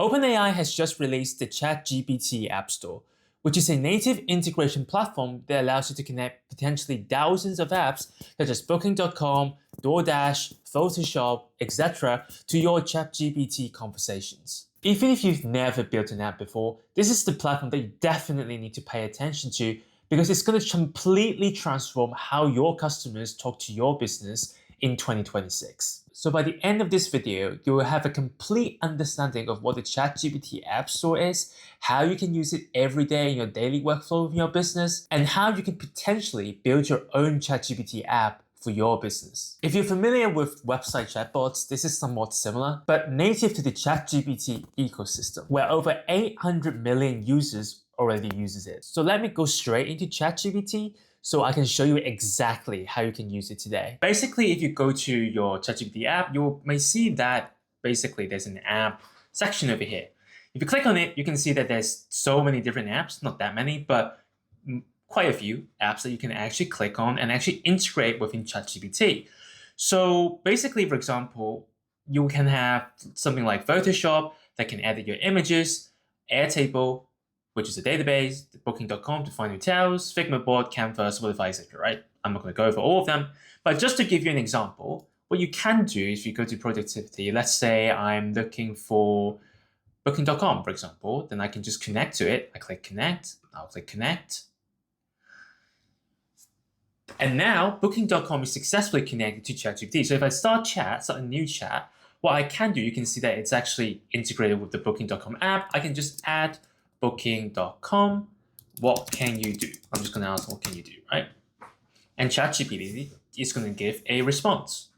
OpenAI has just released the ChatGPT App Store, which is a native integration platform that allows you to connect potentially thousands of apps such as Booking.com, DoorDash, Photoshop, etc. to your ChatGPT conversations. Even if you've never built an app before, this is the platform that you definitely need to pay attention to because it's going to completely transform how your customers talk to your business in 2026. So by the end of this video, you will have a complete understanding of what the ChatGPT App Store is, how you can use it every day in your daily workflow of your business, and how you can potentially build your own ChatGPT app for your business. If you're familiar with website chatbots, this is somewhat similar, but native to the ChatGPT ecosystem, where over 800 million users already uses it. So let me go straight into ChatGPT so I can show you exactly how you can use it today. Basically, if you go to your ChatGPT app, you may see that basically there's an app section over here. If you click on it, you can see that there's so many different apps, not that many, but quite a few apps that you can actually click on and actually integrate within ChatGPT. So basically, for example, you can have something like Photoshop that can edit your images, Airtable, which is a database, Booking.com to find hotels, Figma board, Canva, Spotify, etc. Right? I'm not going to go over all of them, but just to give you an example, what you can do if you go to productivity, let's say I'm looking for Booking.com, for example, then I can just connect to it. I click connect, I'll click connect. And now Booking.com is successfully connected to ChatGPT. So if I start a new chat, what I can do, you can see that it's actually integrated with the Booking.com app. I can just add Booking.com, what can you do? I'm just going to ask, what can you do, right? And ChatGPT is going to give a response.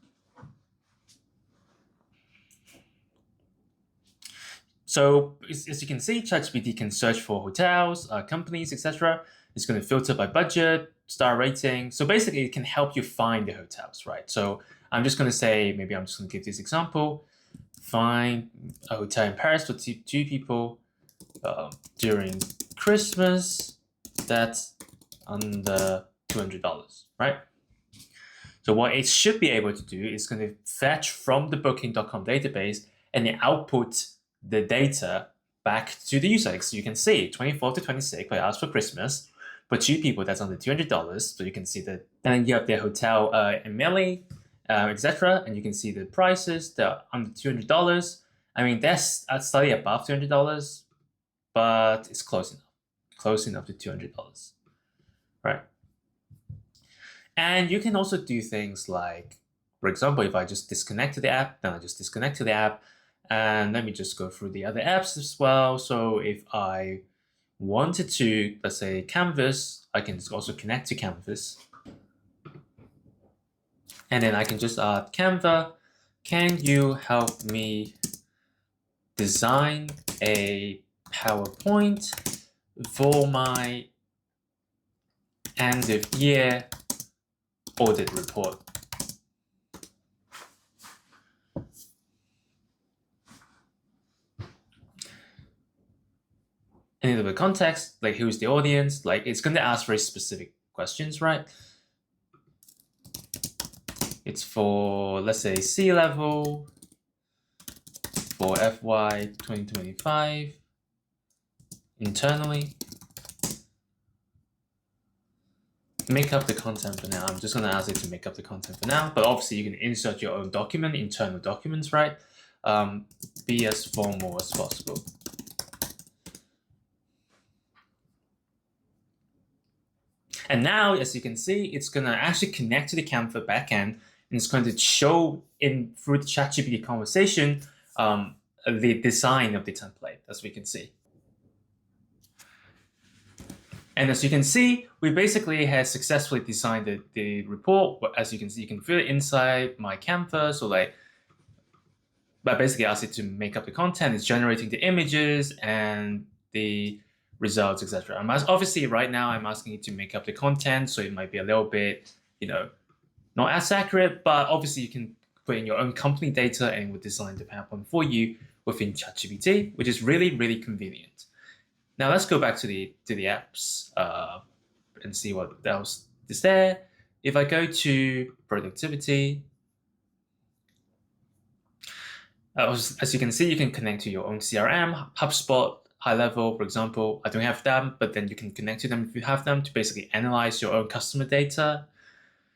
So as you can see, ChatGPT can search for hotels, companies, etc. It's going to filter by budget, star rating. So basically, it can help you find the hotels, right? So I'm just going to say, maybe I'm just going to give this example. Find a hotel in Paris for two people during Christmas that's under $200, right? So what it should be able to do is going to fetch from the Booking.com database and then output the data back to the user. So you can see 24 to 26, but I asked for Christmas. For two people, that's under $200. So you can see that. Then you have the hotel in Millie, etc. And you can see the prices, they're under $200. I mean, that's slightly above $200, but it's close enough to $200, right? And you can also do things like, for example, if I just disconnect to the app, then I just disconnect to the app. And let me just go through the other apps as well. So if I wanted to, let's say Canvas, I can also connect to Canvas. And then I can just add Canva, can you help me design a PowerPoint for my end of year audit report? A little bit of context, like who's the audience, like it's going to ask very specific questions, right? It's for, let's say, C-level for FY 2025 internally. Make up the content for now. I'm just going to ask it to make up the content for now, but obviously you can insert your own document, internal documents, right? Be as formal as possible. And now, as you can see, it's going to actually connect to the Canva backend, and it's going to show through the ChatGPT conversation the design of the template, as we can see. And as you can see, we basically have successfully designed the report. As you can see, you can feel it inside my Canva. So but basically ask it to make up the content. It's generating the images and the results, etc. Obviously, right now I'm asking it to make up the content, so it might be a little bit, not as accurate. But obviously, you can put in your own company data, and it will design the PowerPoint for you within ChatGPT, which is really, really convenient. Now let's go back to the apps and see what else is there. If I go to productivity, As you can see, you can connect to your own CRM, HubSpot, high level, for example. I don't have them, but then you can connect to them if you have them to basically analyze your own customer data.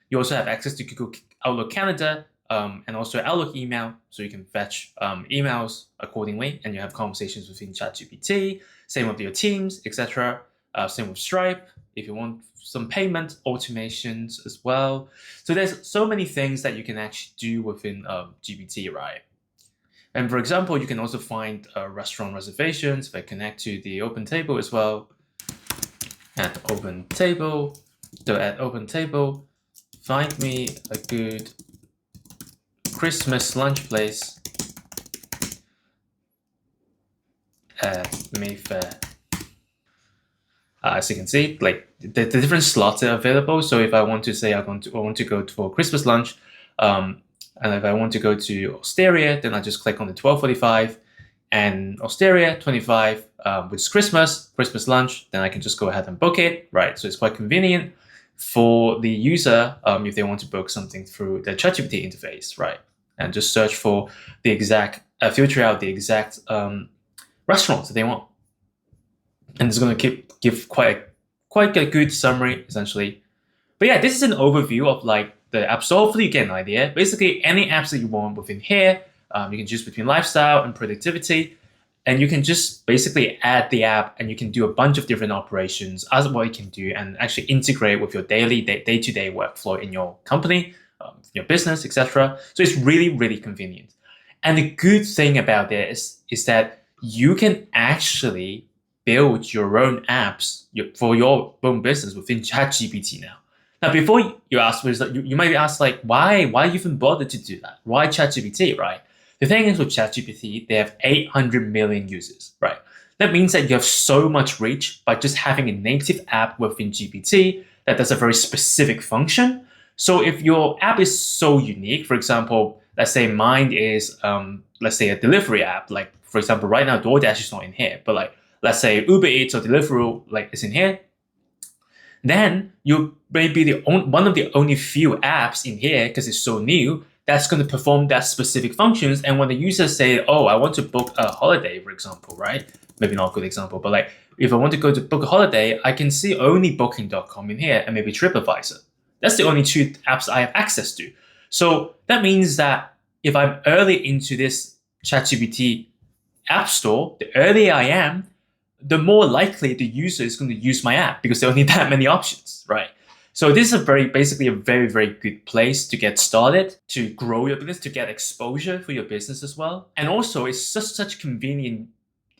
You also have access to Google Outlook Calendar and also Outlook email, so you can fetch emails accordingly, and you have conversations within ChatGPT. Same with your Teams, etc. Same with Stripe. If you want some payment automations as well. So there's so many things that you can actually do within GPT, right? And for example, you can also find restaurant reservations if I connect to the Open Table as well. At Open Table, so at Open Table, find me a good Christmas lunch place at Mayfair. As you can see, like the different slots are available. So if I want to say I want to go for Christmas lunch, and if I want to go to Osteria, then I just click on the 12:45, and Osteria 25, which is Christmas lunch. Then I can just go ahead and book it, right? So it's quite convenient for the user if they want to book something through the ChatGPT interface, right? And just search for the exact, filter out the exact restaurants that they want, and it's going to give quite a good summary essentially. But yeah, this is an overview of like the app store. Hopefully you get an idea. Basically, any apps that you want within here, you can choose between lifestyle and productivity, and you can just basically add the app, and you can do a bunch of different operations as what you can do, and actually integrate with your daily day-to-day workflow in your company, your business, etc. So it's really convenient. And the good thing about this is that you can actually build your own apps for your own business within ChatGPT now. Now, before you ask, you might ask like, why even bother to do that? Why ChatGPT, right? The thing is with ChatGPT, they have 800 million users, right? That means that you have so much reach by just having a native app within GPT that does a very specific function. So if your app is so unique, for example, let's say mine is, let's say a delivery app, like for example, right now DoorDash is not in here, but like let's say Uber Eats or Deliveroo like is in here, then you may be one of the only few apps in here, because it's so new, that's going to perform that specific functions. And when the users say, oh, I want to book a holiday, for example, right? Maybe not a good example, but like if I want to go to book a holiday, I can see only booking.com in here and maybe TripAdvisor. That's the only two apps I have access to. So that means that if I'm early into this ChatGPT app store, the earlier I am, the more likely the user is going to use my app, because there are only that many options, right? So this is basically a very good place to get started, to grow your business, to get exposure for your business as well. And also it's such convenient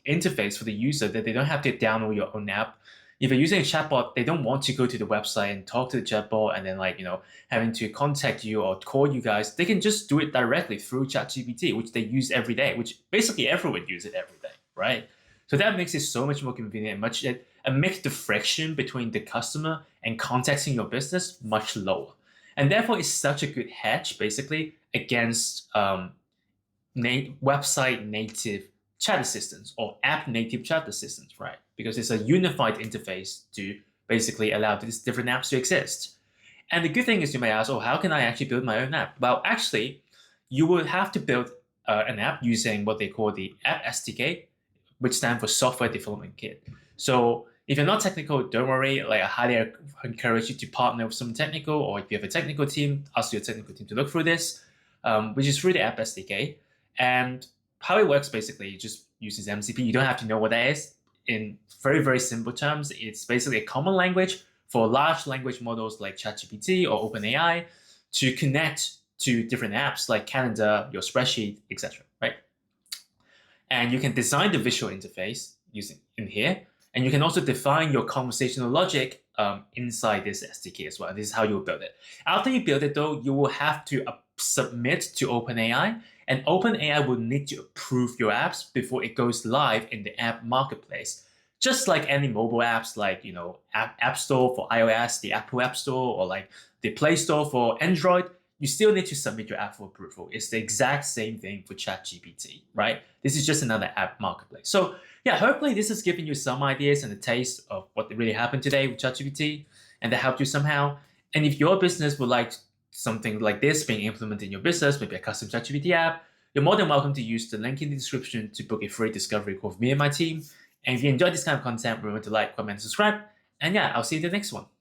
interface for the user that they don't have to download your own app. If you're using a chatbot, they don't want to go to the website and talk to the chatbot and then having to contact you or call you guys. They can just do it directly through ChatGPT, which they use every day, which basically everyone uses it every day, right? So that makes it so much more convenient, and makes the friction between the customer and contacting your business much lower. And therefore, it's such a good hedge, basically, against website native chat assistants or app native chat assistants, right? Because it's a unified interface to basically allow these different apps to exist. And the good thing is, you may ask, oh, how can I actually build my own app? Well, actually, you will have to build an app using what they call the App SDK, which stands for Software Development Kit. So if you're not technical, don't worry. Like I highly encourage you to partner with some technical, or if you have a technical team, ask your technical team to look through this, which is through the App SDK. And how it works, basically, it just uses MCP. You don't have to know what that is. In very simple terms, it's basically a common language for large language models like ChatGPT or OpenAI to connect to different apps like Calendar, your spreadsheet, etc. Right? And you can design the visual interface using in here, and you can also define your conversational logic inside this SDK as well. This is how you build it. After you build it, though, you will have to submit to OpenAI, and OpenAI will need to approve your apps before it goes live in the app marketplace. Just like any mobile apps, like App Store for iOS, the Apple App Store, or like the Play Store for Android, you still need to submit your app for approval. It's the exact same thing for ChatGPT, right? This is just another app marketplace. So yeah, hopefully this has given you some ideas and a taste of what really happened today with ChatGPT, and that helped you somehow. And if your business would like something like this being implemented in your business, maybe a custom ChatGPT app, you're more than welcome to use the link in the description to book a free discovery call with me and my team. And if you enjoyed this kind of content, remember to like, comment, and subscribe. And yeah, I'll see you in the next one.